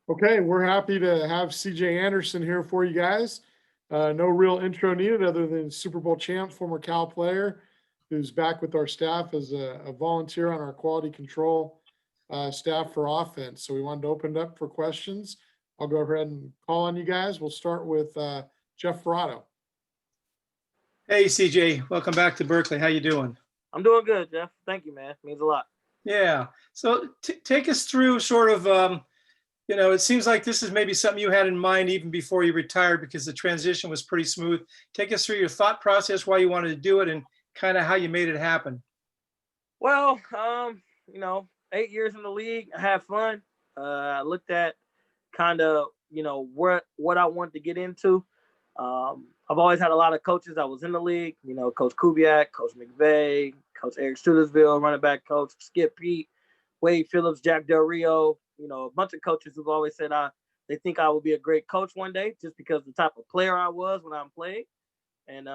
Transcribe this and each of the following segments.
Okay, we're happy to have CJ Anderson here for you guys. No real intro needed other than Super Bowl champ, former Cal player, who's back with our staff as a volunteer on our quality control staff for offense. So we wanted to open it up for questions. I'll go ahead and call on you guys. We'll start with Jeff Ferrato. Hey, CJ, welcome back to Berkeley. How you doing? I'm doing good, Jeff. Thank you, man. Means a lot. Yeah. So take us through sort of, it seems like this is maybe something you had in mind even before you retired because the transition was pretty smooth. Take us through your thought process, why you wanted to do it, and kind of how you made it happen. Well, 8 years in the league, I had fun. I looked at kind of, what I wanted to get into. I've always had a lot of coaches that was in the league, Coach Kubiak, Coach McVay, Coach Eric Studesville, running back coach, Skip Pete, Wade Phillips, Jack Del Rio, a bunch of coaches who've always said they think I will be a great coach one day just because of the type of player I was when I'm playing. And,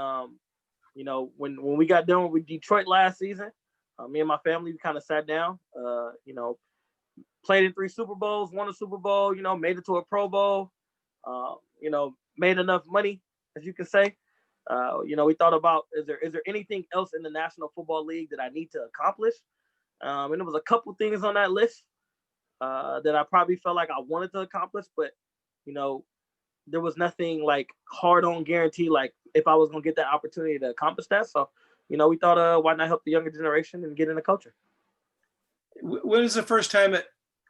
when we got done with Detroit last season, me and my family kind of sat down, played in 3 Super Bowls, won a Super Bowl, made it to a Pro Bowl, made enough money, as you can say. We thought about, is there anything else in the National Football League that I need to accomplish? And there was a couple things on that list that I probably felt like I wanted to accomplish, but, there was nothing like hard on guarantee, like if I was going to get that opportunity to accomplish that. So, we thought, why not help the younger generation and get into coaching? When is the first time that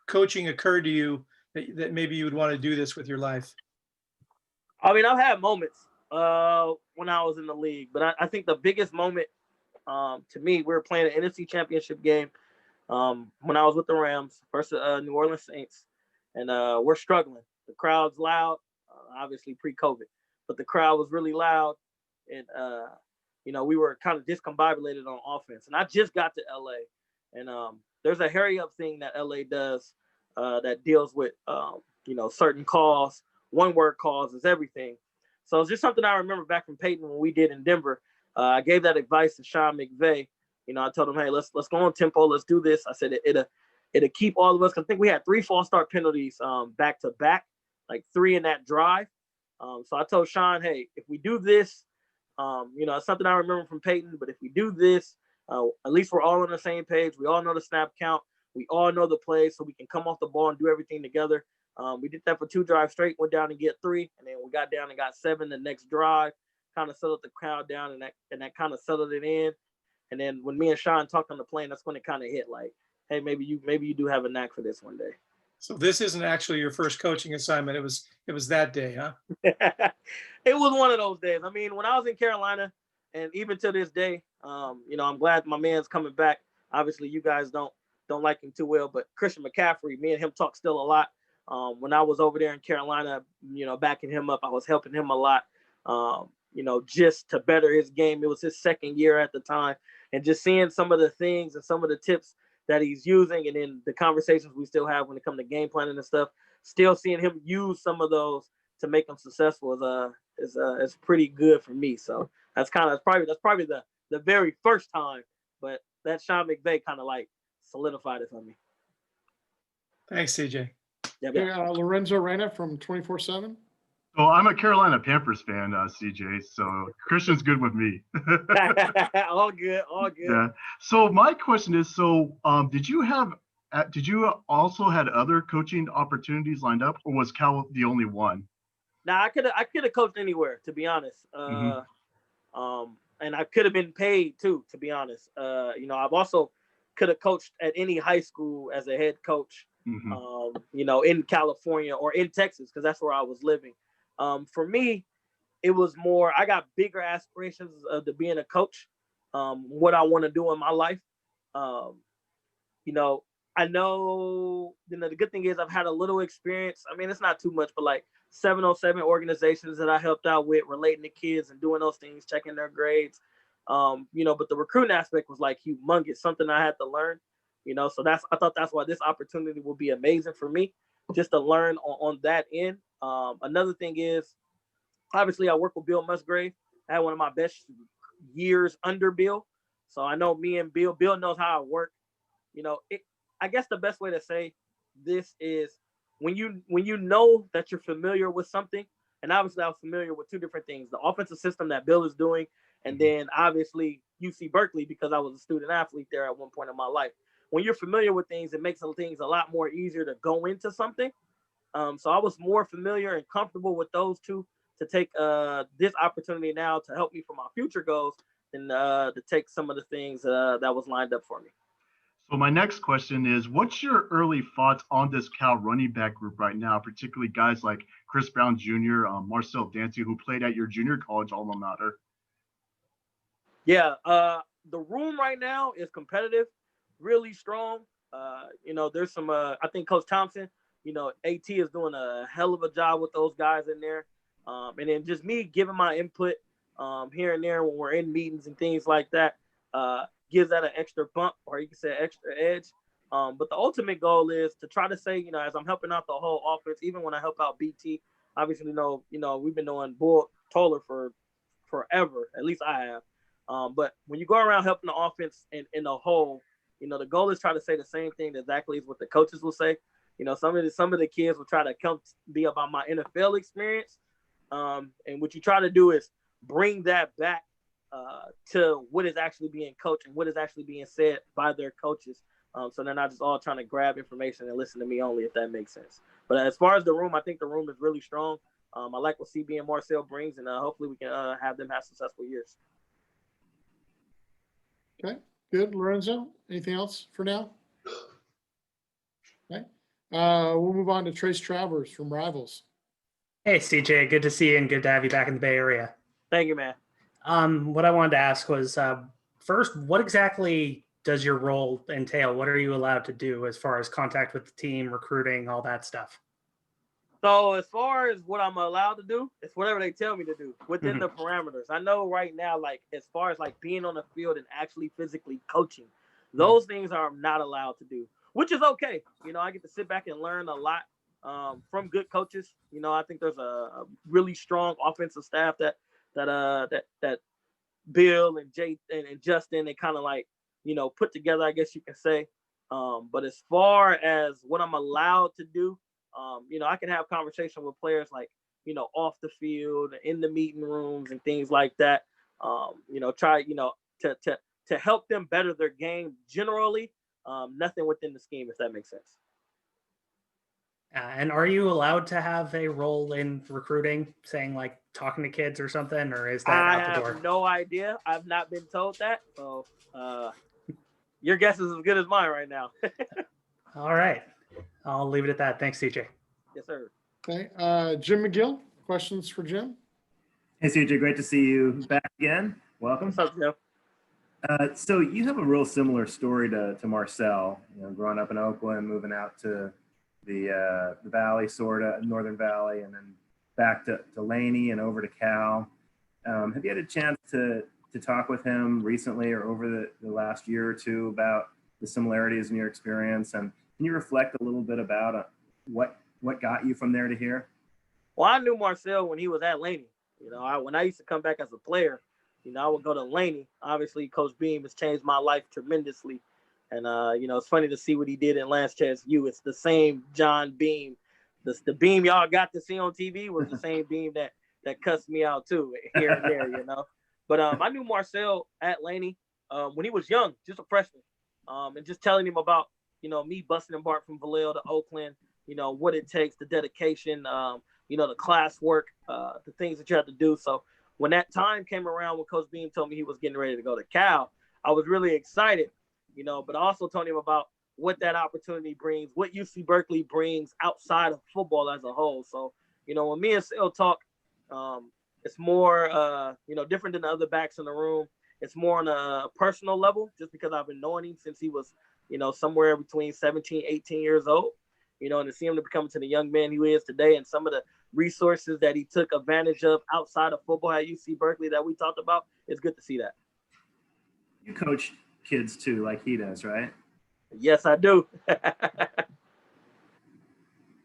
coaching occurred to you that maybe you would want to do this with your life? I mean, I've had moments when I was in the league, but I think the biggest moment to me, we were playing an NFC Championship game when I was with the Rams versus New Orleans Saints, and we're struggling. The crowd's loud, obviously pre-COVID, but the crowd was really loud, and we were kind of discombobulated on offense. And I just got to LA, and there's a hurry up thing that LA does that deals with certain calls. One word calls is everything. So it's just something I remember back from Peyton when we did in Denver. I gave that advice to Sean McVay. I told him, hey, let's go on tempo. Let's do this. I said it'll keep all of us. I think we had 3 false start penalties back to back, like 3 in that drive. So I told Sean, hey, if we do this, it's something I remember from Peyton. But if we do this, at least we're all on the same page. We all know the snap count. We all know the plays, so we can come off the ball and do everything together. We did that for 2 drives straight, went down and get 3, and then we got down and got 7 the next drive, kind of settled the crowd down, and that kind of settled it in. And then when me and Sean talked on the plane, that's when it kind of hit like, hey, maybe you do have a knack for this one day. So this isn't actually your first coaching assignment. It was that day, huh? It was one of those days. I mean, when I was in Carolina, and even to this day, I'm glad my man's coming back. Obviously, you guys don't like him too well, but Christian McCaffrey, me and him talk still a lot. When I was over there in Carolina, backing him up, I was helping him a lot, just to better his game. It was his 2nd year at the time, and just seeing some of the things and some of the tips that he's using, and then the conversations we still have when it comes to game planning and stuff, still seeing him use some of those to make him successful is pretty good for me. So that's probably the very first time, but that Sean McVay kind of like solidified it for me. Thanks, CJ. Yeah, Lorenzo Reyna from 24/7. Oh, I'm a Carolina Panthers fan, CJ. So Christian's good with me. All good. Yeah. So my question is, did you also had other coaching opportunities lined up, or was Cal the only one? Now I could have coached anywhere, to be honest. And I could have been paid too, to be honest. I've also could have coached at any high school as a head coach. In California or in Texas, because that's where I was living. For me, it was more, I got bigger aspirations to being a coach, what I want to do in my life. I know, the good thing is I've had a little experience. I mean, it's not too much, but like 707 organizations that I helped out with relating to kids and doing those things, checking their grades. But the recruiting aspect was like humongous, something I had to learn. So I thought that's why this opportunity will be amazing for me, just to learn on that end. Another thing is, obviously, I work with Bill Musgrave. I had one of my best years under Bill. So I know me and Bill knows how I work. I guess the best way to say this is, when you know that you're familiar with something, and obviously I was familiar with two different things: the offensive system that Bill is doing, and then obviously UC Berkeley, because I was a student athlete there at one point in my life. When you're familiar with things, it makes things a lot more easier to go into something. So I was more familiar and comfortable with those two to take this opportunity now to help me for my future goals than to take some of the things that was lined up for me. So my next question is, what's your early thoughts on this Cal running back group right now, particularly guys like Chris Brown Jr., Marcel Dancy, who played at your junior college alma mater? Yeah, the room right now is competitive, really strong. There's some, I think Coach Thompson, AT is doing a hell of a job with those guys in there. And then just me giving my input here and there when we're in meetings and things like that gives that an extra bump, or you can say extra edge. But the ultimate goal is to try to say, as I'm helping out the whole offense, even when I help out BT, obviously, we've been doing Bull Toller for forever, at least I have. But when you go around helping the offense in the whole, the goal is try to say the same thing exactly as what the coaches will say. Some of the kids will try to come be about my NFL experience. And what you try to do is bring that back to what is actually being coached and what is actually being said by their coaches. So they're not just all trying to grab information and listen to me only, if that makes sense. But as far as the room, I think the room is really strong. I like what CB and Marcel brings, and hopefully we can have them have successful years. Okay, good. Lorenzo, anything else for now? Okay. We'll move on to Trace Travers from Rivals. Hey, CJ, good to see you and good to have you back in the Bay Area. Thank you, man. What I wanted to ask was, first, what exactly does your role entail? What are you allowed to do as far as contact with the team, recruiting, all that stuff? So as far as what I'm allowed to do, it's whatever they tell me to do within the parameters. I know right now, like as far as like being on the field and actually physically coaching, those things I'm not allowed to do, which is okay. I get to sit back and learn a lot from good coaches. I think there's a really strong offensive staff that Bill and Jay and Justin, they kind of like, put together, I guess you can say. But as far as what I'm allowed to do, I can have conversation with players like, off the field, in the meeting rooms and things like that. Try, to help them better their game generally. Nothing within the scheme, if that makes sense. And are you allowed to have a role in recruiting, saying like talking to kids or something, or is that out the door? I have no idea. I've not been told that. So your guess is as good as mine right now. All right. I'll leave it at that. Thanks, CJ. Yes, sir. Okay. Jim McGill, questions for Jim? Hey, CJ, great to see you back again. Welcome. What's up, Jim? So you have a real similar story to Marcel, growing up in Oakland, moving out to the Valley, sort of Northern Valley, and then back to Laney and over to Cal. Have you had a chance to talk with him recently or over the last year or two about the similarities in your experience? And can you reflect a little bit about what got you from there to here? Well, I knew Marcel when he was at Laney. When I used to come back as a player, I would go to Laney. Obviously, Coach Beam has changed my life tremendously. And, it's funny to see what he did in Lance Chance U. It's the same John Beam. The Beam y'all got to see on TV was the same Beam that cussed me out, too, here and there, But I knew Marcel at Laney when he was young, just a freshman. And just telling him about, me busting and Bart from Vallejo to Oakland, what it takes, the dedication, the classwork, the things that you have to do. So when that time came around, when Coach Beam told me he was getting ready to go to Cal, I was really excited, but I also told him about what that opportunity brings, what UC Berkeley brings outside of football as a whole. So, when me and Sil talk, it's more, different than the other backs in the room. It's more on a personal level, just because I've been knowing him since he was, somewhere between 17, 18 years old, and to see him to become to the young man he is today, and some of the resources that he took advantage of outside of football at UC Berkeley that we talked about, it's good to see that. You coach kids too, like he does, right? Yes, I do.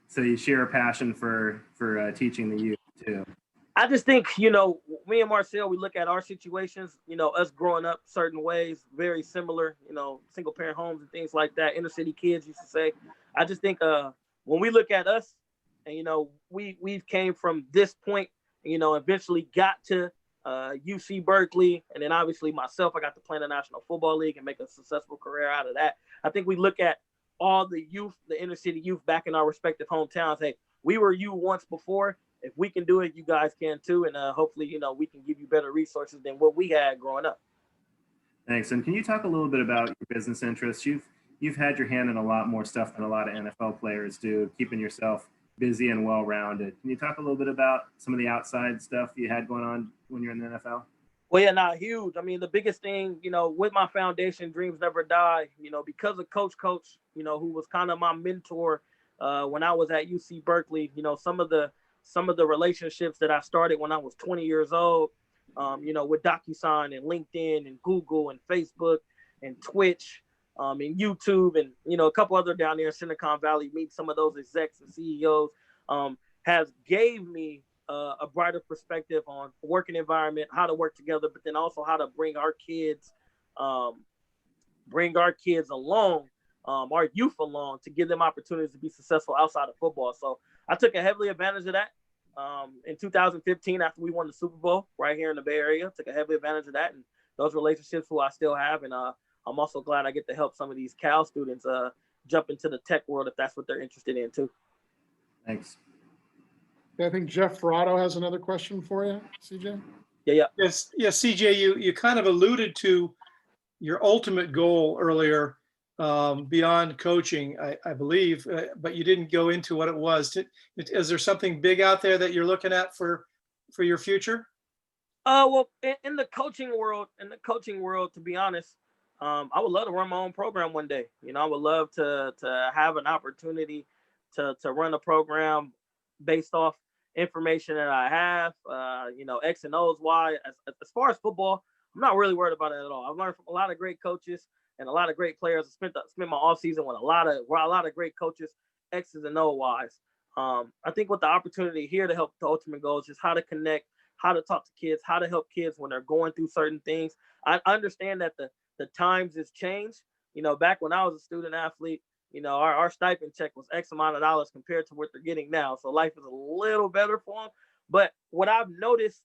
So you share a passion for teaching the youth too. I just think, me and Marcel, we look at our situations, us growing up certain ways, very similar, single parent homes and things like that, inner city kids used to say. I just think when we look at us, and we've came from this point, eventually got to UC Berkeley, and then obviously myself, I got to play in the National Football League and make a successful career out of that. I think we look at all the youth, the inner city youth back in our respective hometowns. Hey, we were you once before. If we can do it, you guys can too. And hopefully, we can give you better resources than what we had growing up. Thanks. And can you talk a little bit about your business interests? You've had your hand in a lot more stuff than a lot of NFL players do, keeping yourself busy and well-rounded. Can you talk a little bit about some of the outside stuff you had going on when you're in the NFL? Well, yeah, huge. I mean, the biggest thing, with my foundation, Dreams Never Die, because of Coach, who was kind of my mentor when I was at UC Berkeley, some of the relationships that I started when I was 20 years old, with DocuSign and LinkedIn and Google and Facebook and Twitch and YouTube and, a couple other down there in Silicon Valley, meet some of those execs and CEOs, has gave me a brighter perspective on working environment, how to work together, but then also how to bring our kids along, our youth along, to give them opportunities to be successful outside of football. So I took a heavily advantage of that. In 2015, after we won the Super Bowl right here in the Bay Area, took a heavy advantage of that, and those relationships who I still have. And I'm also glad I get to help some of these Cal students jump into the tech world if that's what they're interested in too. Thanks. I think Jeff Ferrato has another question for you, CJ. Yeah. Yes, CJ, you kind of alluded to your ultimate goal earlier, beyond coaching, I believe, but you didn't go into what it was. Is there something big out there that you're looking at for your future? Well, in the coaching world, to be honest, I would love to run my own program one day. I would love to have an opportunity to run a program based off information that I have, X and O's, Y. As far as football, I'm not really worried about it at all. I've learned from a lot of great coaches and a lot of great players. I spent my off season with a lot of great coaches, X's and Y's. I think with the opportunity here to help the ultimate goal is just how to connect, how to talk to kids, how to help kids when they're going through certain things. I understand that the times has changed. Back when I was a student athlete, our stipend check was X amount of dollars compared to what they're getting now. So life is a little better for them. But what I've noticed,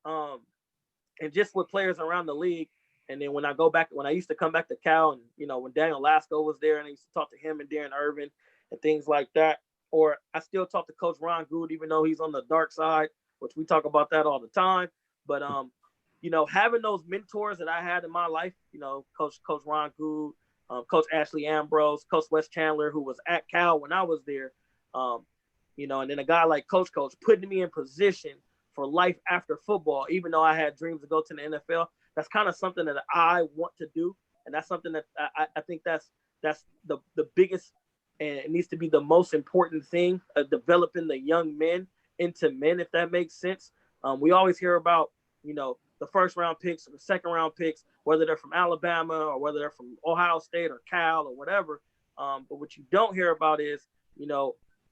and just with players around the league, and then when I used to come back to Cal, and when Daniel Lasco was there, and I used to talk to him and Darren Irvin and things like that, or I still talk to Coach Ron Good, even though he's on the dark side, which we talk about that all the time. But having those mentors that I had in my life, Coach Ron Good, Coach Ashley Ambrose, Coach Wes Chandler, who was at Cal when I was there, and then a guy like Coach putting me in position for life after football, even though I had dreams to go to the NFL. That's kind of something that I want to do, and that's something that I think that's the biggest, and it needs to be the most important thing of developing the young men into men, if that makes sense. We always hear about the first round picks or the second round picks, whether they're from Alabama or whether they're from Ohio State or Cal or whatever. But what you don't hear about is,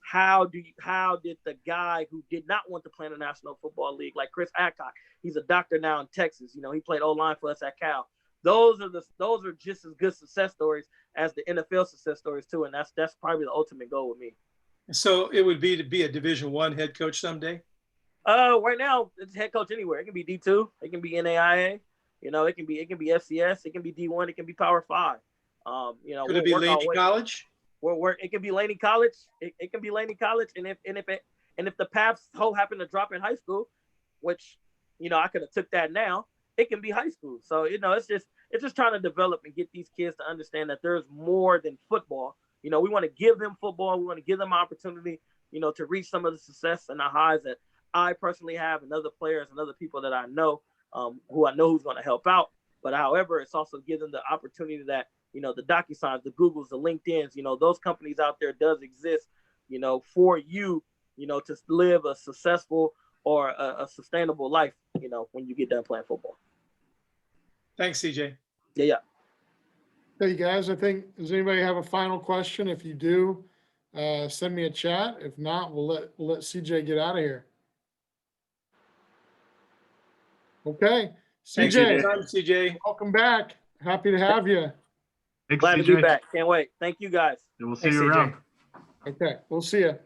how did the guy who did not want to play in the National Football League, like Chris Adcock, he's a doctor now in Texas. He played O-line for us at Cal. Those are just as good success stories as the NFL success stories too. And that's probably the ultimate goal with me. So it would be to be a Division I head coach someday? Right now it's head coach anywhere. It can be D2, it can be NAIA, it can be FCS, it can be D1, it can be Power 5. Could it be Laney College? It can be Laney College. It can be Laney College, and if the paths happen to drop in high school, which I could have took that now, it can be high school. So it's just trying to develop and get these kids to understand that there's more than football. We want to give them football. We want to give them opportunity, to reach some of the success and the highs that I personally have, and other players and other people that I know, who's going to help out. But however, it's also give them the opportunity that, the DocuSigns, the Googles, the LinkedIns, those companies out there does exist, for you, to live a successful or a sustainable life, when you get done playing football. Thanks, CJ. Yeah. Hey guys, does anybody have a final question? If you do, send me a chat. If not, we'll let CJ get out of here. Okay. Thanks for your time, CJ. Welcome back. Happy to have you. Thanks, Glad to CJ. be back. Can't wait. Thank you guys. And we'll see Thanks, you CJ. around. Okay, we'll see you.